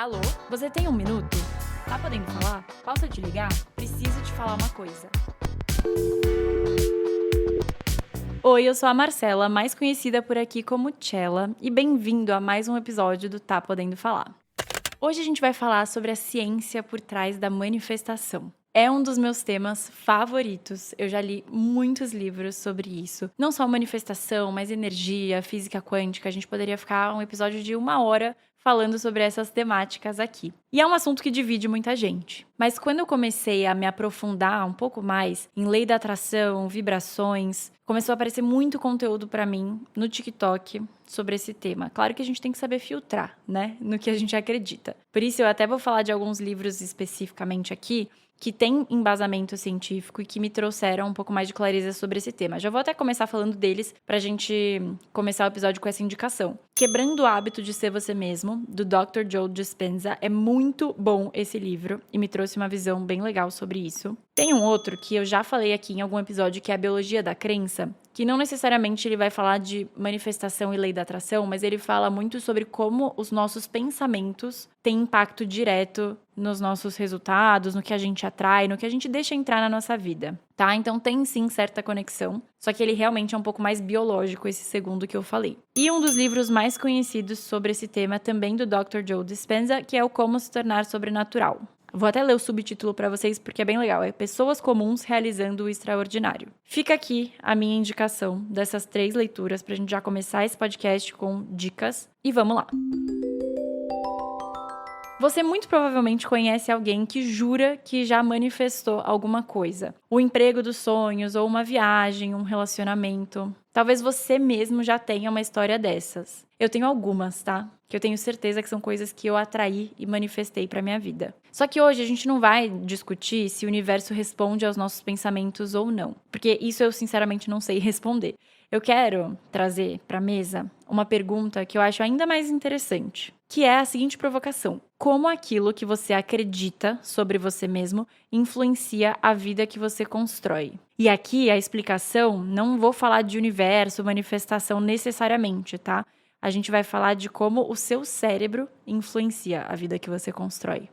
Alô? Você tem um minuto? Tá podendo falar? Posso te ligar? Preciso te falar uma coisa. Oi, eu sou a Marcela, mais conhecida por aqui como Tchela, e bem-vindo a mais um episódio do Tá Podendo Falar. Hoje a gente vai falar sobre a ciência por trás da manifestação. É um dos meus temas favoritos. Eu já li muitos livros sobre isso. Não só manifestação, mas energia, física quântica. A gente poderia ficar um episódio de 1 hora falando sobre essas temáticas aqui. E é um assunto que divide muita gente. Mas quando eu comecei a me aprofundar um pouco mais em lei da atração, vibrações, começou a aparecer muito conteúdo para mim no TikTok sobre esse tema. Claro que a gente tem que saber filtrar, né, no que a gente acredita. Por isso eu até vou falar de alguns livros especificamente aqui que tem embasamento científico e que me trouxeram um pouco mais de clareza sobre esse tema. Já vou até começar falando deles pra gente começar o episódio com essa indicação. Quebrando o Hábito de Ser Você Mesmo, do Dr. Joe Dispenza. É muito bom esse livro e me trouxe uma visão bem legal sobre isso. Tem um outro que eu já falei aqui em algum episódio, que é a Biologia da Crença, que não necessariamente ele vai falar de manifestação e lei da atração, mas ele fala muito sobre como os nossos pensamentos têm impacto direto nos nossos resultados, no que a gente atrai, no que a gente deixa entrar na nossa vida, tá? Então tem sim certa conexão, só que ele realmente é um pouco mais biológico, esse segundo que eu falei. E um dos livros mais conhecidos sobre esse tema também do Dr. Joe Dispenza, que é o Como Se Tornar Sobrenatural. Vou até ler o subtítulo para vocês porque é bem legal. É Pessoas Comuns Realizando o Extraordinário. Fica aqui a minha indicação dessas 3 leituras pra gente já começar esse podcast com dicas. E vamos lá! Você muito provavelmente conhece alguém que jura que já manifestou alguma coisa. O emprego dos sonhos, ou uma viagem, um relacionamento. Talvez você mesmo já tenha uma história dessas. Eu tenho algumas, tá? Que eu tenho certeza que são coisas que eu atraí e manifestei pra minha vida. Só que hoje a gente não vai discutir se o universo responde aos nossos pensamentos ou não. Porque isso eu sinceramente não sei responder. Eu quero trazer pra mesa uma pergunta que eu acho ainda mais interessante, que é a seguinte provocação: como aquilo que você acredita sobre você mesmo influencia a vida que você constrói? E aqui a explicação, não vou falar de universo, manifestação necessariamente, tá? A gente vai falar de como o seu cérebro influencia a vida que você constrói.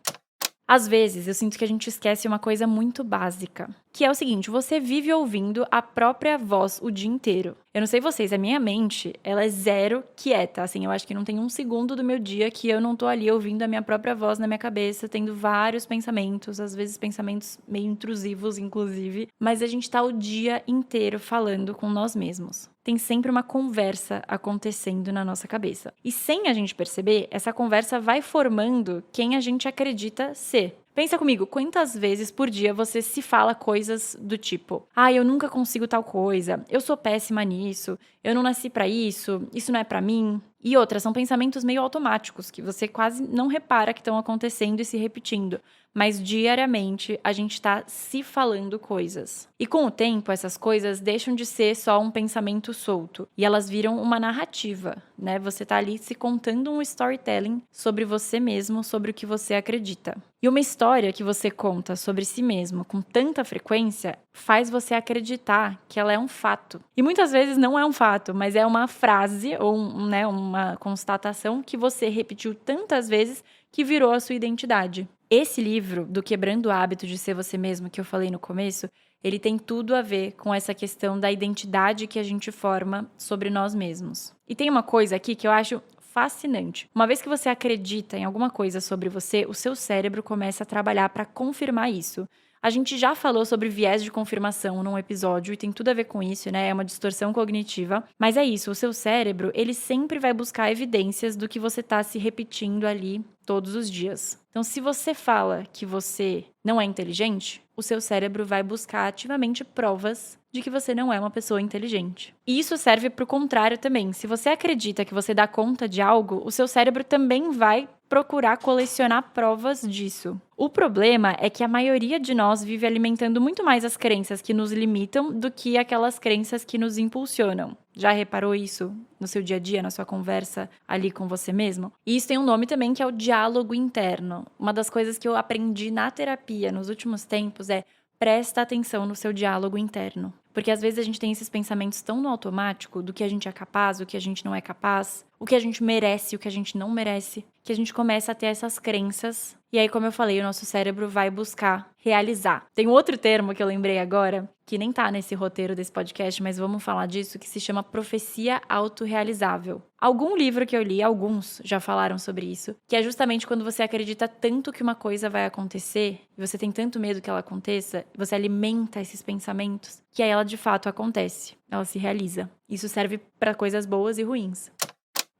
Às vezes, eu sinto que a gente esquece uma coisa muito básica, que é o seguinte: você vive ouvindo a própria voz o dia inteiro. Eu não sei vocês, a minha mente, ela é zero quieta, assim, eu acho que não tem um segundo do meu dia que eu não tô ali ouvindo a minha própria voz na minha cabeça, tendo vários pensamentos, às vezes pensamentos meio intrusivos, inclusive, mas a gente tá o dia inteiro falando com nós mesmos. Tem sempre uma conversa acontecendo na nossa cabeça. E sem a gente perceber, essa conversa vai formando quem a gente acredita ser. Pensa comigo, quantas vezes por dia você se fala coisas do tipo: eu nunca consigo tal coisa, eu sou péssima nisso, eu não nasci pra isso não é pra mim. E outras, são pensamentos meio automáticos, que você quase não repara que estão acontecendo e se repetindo. Mas diariamente a gente tá se falando coisas. E com o tempo, essas coisas deixam de ser só um pensamento solto. E elas viram uma narrativa, né? Você tá ali se contando um storytelling sobre você mesmo, sobre o que você acredita. E uma história que você conta sobre si mesmo com tanta frequência faz você acreditar que ela é um fato. E muitas vezes não é um fato, mas é uma frase ou uma constatação que você repetiu tantas vezes que virou a sua identidade. Esse livro, do Quebrando o Hábito de Ser Você Mesmo, que eu falei no começo, ele tem tudo a ver com essa questão da identidade que a gente forma sobre nós mesmos. E tem uma coisa aqui que eu acho fascinante. Uma vez que você acredita em alguma coisa sobre você, o seu cérebro começa a trabalhar para confirmar isso. A gente já falou sobre viés de confirmação num episódio e tem tudo a ver com isso, né? É uma distorção cognitiva. Mas é isso, o seu cérebro, ele sempre vai buscar evidências do que você está se repetindo ali todos os dias. Então, se você fala que você não é inteligente, o seu cérebro vai buscar ativamente provas de que você não é uma pessoa inteligente. E isso serve para o contrário também. Se você acredita que você dá conta de algo, o seu cérebro também vai procurar colecionar provas disso. O problema é que a maioria de nós vive alimentando muito mais as crenças que nos limitam do que aquelas crenças que nos impulsionam. Já reparou isso no seu dia a dia, na sua conversa ali com você mesmo? E isso tem um nome também, que é o diálogo interno. Uma das coisas que eu aprendi na terapia nos últimos tempos é: presta atenção no seu diálogo interno. Porque às vezes a gente tem esses pensamentos tão no automático do que a gente é capaz, do que a gente não é capaz, o que a gente merece, o que a gente não merece, que a gente começa a ter essas crenças. E aí, como eu falei, o nosso cérebro vai buscar realizar. Tem um outro termo que eu lembrei agora, que nem tá nesse roteiro desse podcast, mas vamos falar disso, que se chama profecia autorrealizável. Algum livro que eu li, alguns já falaram sobre isso, que é justamente quando você acredita tanto que uma coisa vai acontecer, e você tem tanto medo que ela aconteça, você alimenta esses pensamentos, que aí ela de fato acontece, ela se realiza. Isso serve para coisas boas e ruins.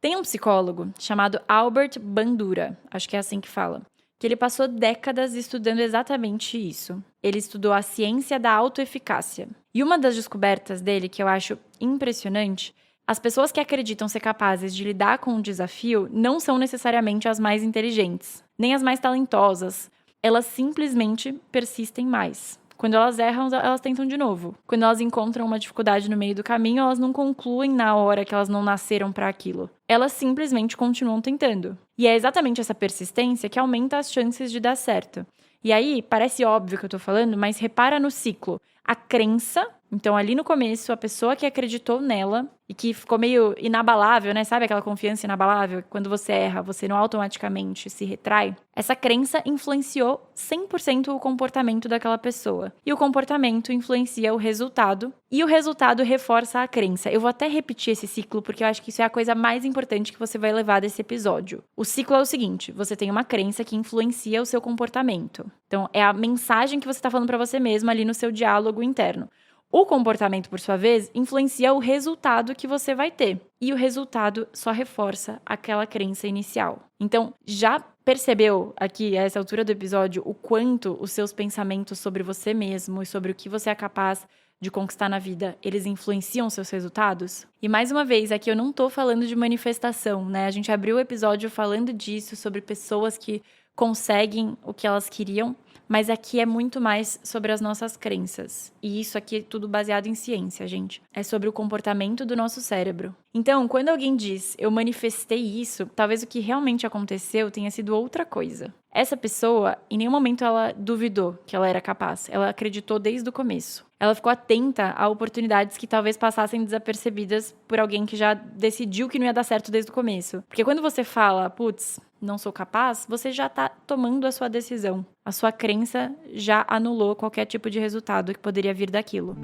Tem um psicólogo chamado Albert Bandura, acho que é assim que fala, que ele passou décadas estudando exatamente isso. Ele estudou a ciência da autoeficácia. E uma das descobertas dele, que eu acho impressionante, as pessoas que acreditam ser capazes de lidar com um desafio não são necessariamente as mais inteligentes, nem as mais talentosas. Elas simplesmente persistem mais. Quando elas erram, elas tentam de novo. Quando elas encontram uma dificuldade no meio do caminho, elas não concluem na hora que elas não nasceram para aquilo. Elas simplesmente continuam tentando. E é exatamente essa persistência que aumenta as chances de dar certo. E aí, parece óbvio que eu tô falando, mas repara no ciclo. A crença, então ali no começo, a pessoa que acreditou nela e que ficou meio inabalável, né? Sabe aquela confiança inabalável? Quando você erra, você não automaticamente se retrai. Essa crença influenciou 100% o comportamento daquela pessoa. E o comportamento influencia o resultado. E o resultado reforça a crença. Eu vou até repetir esse ciclo, porque eu acho que isso é a coisa mais importante que você vai levar desse episódio. O ciclo é o seguinte: você tem uma crença que influencia o seu comportamento. Então, é a mensagem que você está falando para você mesmo ali no seu diálogo interno. O comportamento, por sua vez, influencia o resultado que você vai ter. E o resultado só reforça aquela crença inicial. Então, já percebeu aqui, a essa altura do episódio, o quanto os seus pensamentos sobre você mesmo e sobre o que você é capaz de conquistar na vida, eles influenciam seus resultados? E mais uma vez, aqui eu não tô falando de manifestação, né? A gente abriu o episódio falando disso, sobre pessoas que conseguem o que elas queriam, mas aqui é muito mais sobre as nossas crenças. E isso aqui é tudo baseado em ciência, gente. É sobre o comportamento do nosso cérebro. Então, quando alguém diz, eu manifestei isso, talvez o que realmente aconteceu tenha sido outra coisa. Essa pessoa, em nenhum momento ela duvidou que ela era capaz. Ela acreditou desde o começo. Ela ficou atenta a oportunidades que talvez passassem desapercebidas por alguém que já decidiu que não ia dar certo desde o começo. Porque quando você fala, putz, não sou capaz, você já tá tomando a sua decisão. A sua crença já anulou qualquer tipo de resultado que poderia vir daquilo.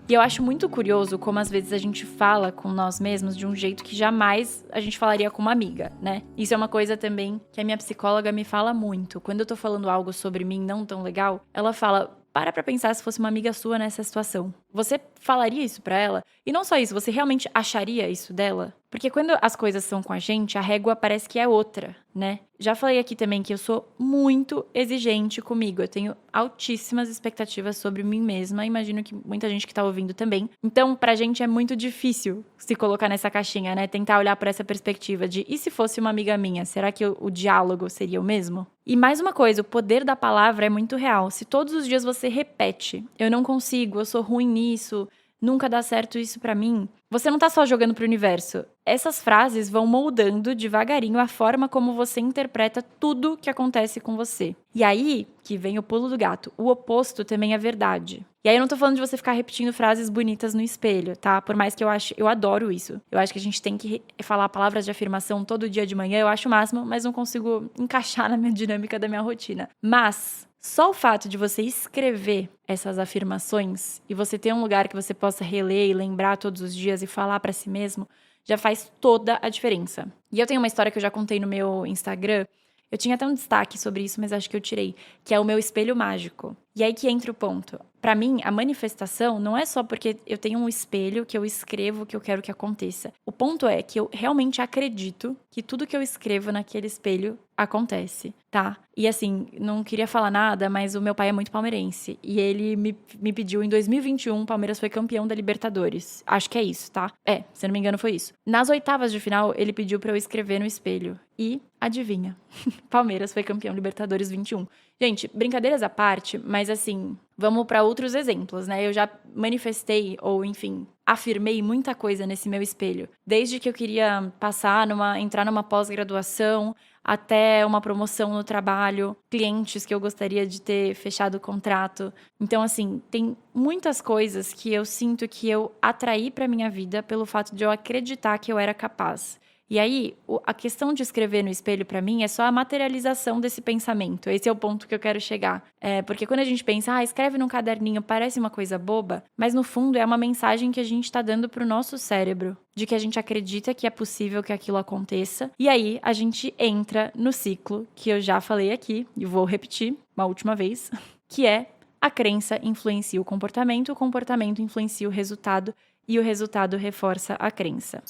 E eu acho muito curioso como às vezes a gente fala com nós mesmos de um jeito que jamais a gente falaria com uma amiga, né? Isso é uma coisa também que a minha psicóloga me fala muito. Quando eu tô falando algo sobre mim não tão legal, ela fala: para pra pensar se fosse uma amiga sua nessa situação. Você falaria isso pra ela? E não só isso, você realmente acharia isso dela? Porque quando as coisas são com a gente, a régua parece que é outra, né? Já falei aqui também que eu sou muito exigente comigo. Eu tenho altíssimas expectativas sobre mim mesma. Imagino que muita gente que tá ouvindo também. Então, pra gente é muito difícil se colocar nessa caixinha, né? Tentar olhar por essa perspectiva de, e se fosse uma amiga minha? Será que o diálogo seria o mesmo? E mais uma coisa, o poder da palavra é muito real. Se todos os dias você repete, eu não consigo, eu sou ruim nisso, nunca dá certo isso pra mim, você não tá só jogando pro universo. Essas frases vão moldando devagarinho a forma como você interpreta tudo que acontece com você. E aí que vem o pulo do gato. O oposto também é verdade. E aí eu não tô falando de você ficar repetindo frases bonitas no espelho, tá? Por mais que eu adoro isso. Eu acho que a gente tem que falar palavras de afirmação todo dia de manhã, eu acho o máximo, mas não consigo encaixar na minha dinâmica da minha rotina. Mas só o fato de você escrever essas afirmações e você ter um lugar que você possa reler e lembrar todos os dias e falar pra si mesmo, já faz toda a diferença. E eu tenho uma história que eu já contei no meu Instagram. Eu tinha até um destaque sobre isso, mas acho que eu tirei, que é o meu espelho mágico. E aí que entra o ponto. Pra mim, a manifestação não é só porque eu tenho um espelho que eu escrevo o que eu quero que aconteça. O ponto é que eu realmente acredito que tudo que eu escrevo naquele espelho acontece, tá? E assim, não queria falar nada, mas o meu pai é muito palmeirense. E ele me pediu em 2021, o Palmeiras foi campeão da Libertadores. Acho que é isso, tá? Se eu não me engano foi isso. Nas oitavas de final, ele pediu pra eu escrever no espelho. E, adivinha, Palmeiras foi campeão Libertadores 21. Gente, brincadeiras à parte, mas assim, vamos para outros exemplos, né? Eu já manifestei, ou enfim, afirmei muita coisa nesse meu espelho. Desde que eu queria entrar numa pós-graduação, até uma promoção no trabalho, clientes que eu gostaria de ter fechado o contrato. Então, assim, tem muitas coisas que eu sinto que eu atraí para minha vida pelo fato de eu acreditar que eu era capaz. E aí, a questão de escrever no espelho, pra mim, é só a materialização desse pensamento. Esse é o ponto que eu quero chegar. Porque quando a gente pensa, escreve num caderninho, parece uma coisa boba, mas no fundo é uma mensagem que a gente tá dando pro nosso cérebro, de que a gente acredita que é possível que aquilo aconteça. E aí, a gente entra no ciclo, que eu já falei aqui, e vou repetir uma última vez, que é a crença influencia o comportamento influencia o resultado, e o resultado reforça a crença.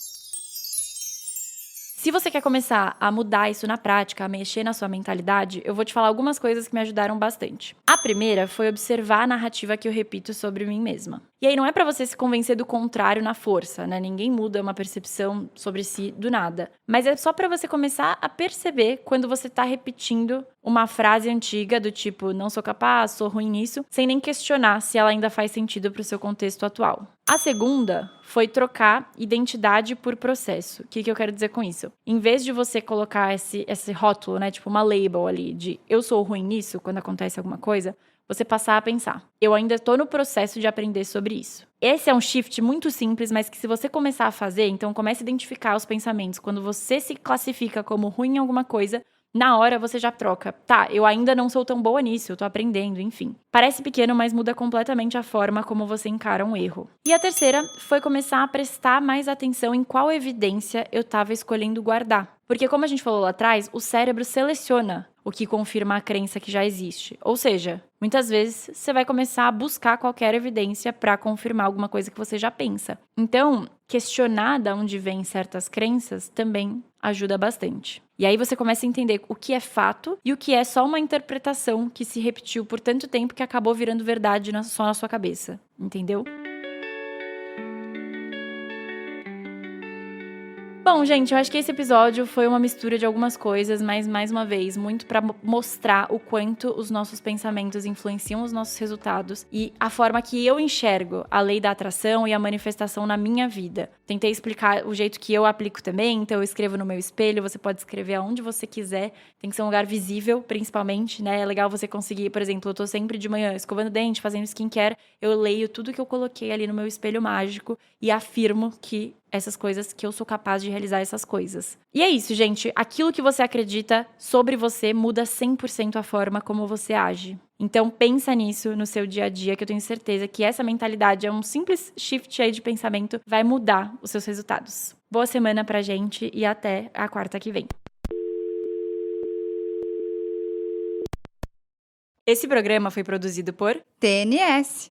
Se você quer começar a mudar isso na prática, a mexer na sua mentalidade, eu vou te falar algumas coisas que me ajudaram bastante. A primeira foi observar a narrativa que eu repito sobre mim mesma. E aí não é pra você se convencer do contrário na força, né? Ninguém muda uma percepção sobre si do nada. Mas é só pra você começar a perceber quando você tá repetindo uma frase antiga do tipo, não sou capaz, sou ruim nisso, sem nem questionar se ela ainda faz sentido pro seu contexto atual. A segunda foi trocar identidade por processo. O que eu quero dizer com isso? Em vez de você colocar esse rótulo, né, tipo uma label ali de eu sou ruim nisso, quando acontece alguma coisa, você passar a pensar, eu ainda tô no processo de aprender sobre isso. Esse é um shift muito simples, mas que se você começar a fazer, então comece a identificar os pensamentos. Quando você se classifica como ruim em alguma coisa, na hora você já troca. Tá, eu ainda não sou tão boa nisso, eu tô aprendendo, enfim. Parece pequeno, mas muda completamente a forma como você encara um erro. E a terceira foi começar a prestar mais atenção em qual evidência eu tava escolhendo guardar. Porque como a gente falou lá atrás, o cérebro seleciona o que confirma a crença que já existe. Ou seja, muitas vezes você vai começar a buscar qualquer evidência para confirmar alguma coisa que você já pensa. Então, questionar de onde vêm certas crenças também ajuda bastante. E aí você começa a entender o que é fato e o que é só uma interpretação que se repetiu por tanto tempo que acabou virando verdade só na sua cabeça. Entendeu? Bom, gente, eu acho que esse episódio foi uma mistura de algumas coisas, mas, mais uma vez, muito pra mostrar o quanto os nossos pensamentos influenciam os nossos resultados e a forma que eu enxergo a lei da atração e a manifestação na minha vida. Tentei explicar o jeito que eu aplico também, então eu escrevo no meu espelho, você pode escrever aonde você quiser, tem que ser um lugar visível, principalmente, né? É legal você conseguir, por exemplo, eu tô sempre de manhã escovando dente, fazendo skincare, eu leio tudo que eu coloquei ali no meu espelho mágico e afirmo que essas coisas, que eu sou capaz de realizar essas coisas. E é isso, gente. Aquilo que você acredita sobre você muda 100% a forma como você age. Então, pensa nisso no seu dia a dia, que eu tenho certeza que essa mentalidade é um simples shift aí de pensamento, vai mudar os seus resultados. Boa semana pra gente e até a quarta que vem. Esse programa foi produzido por TNS.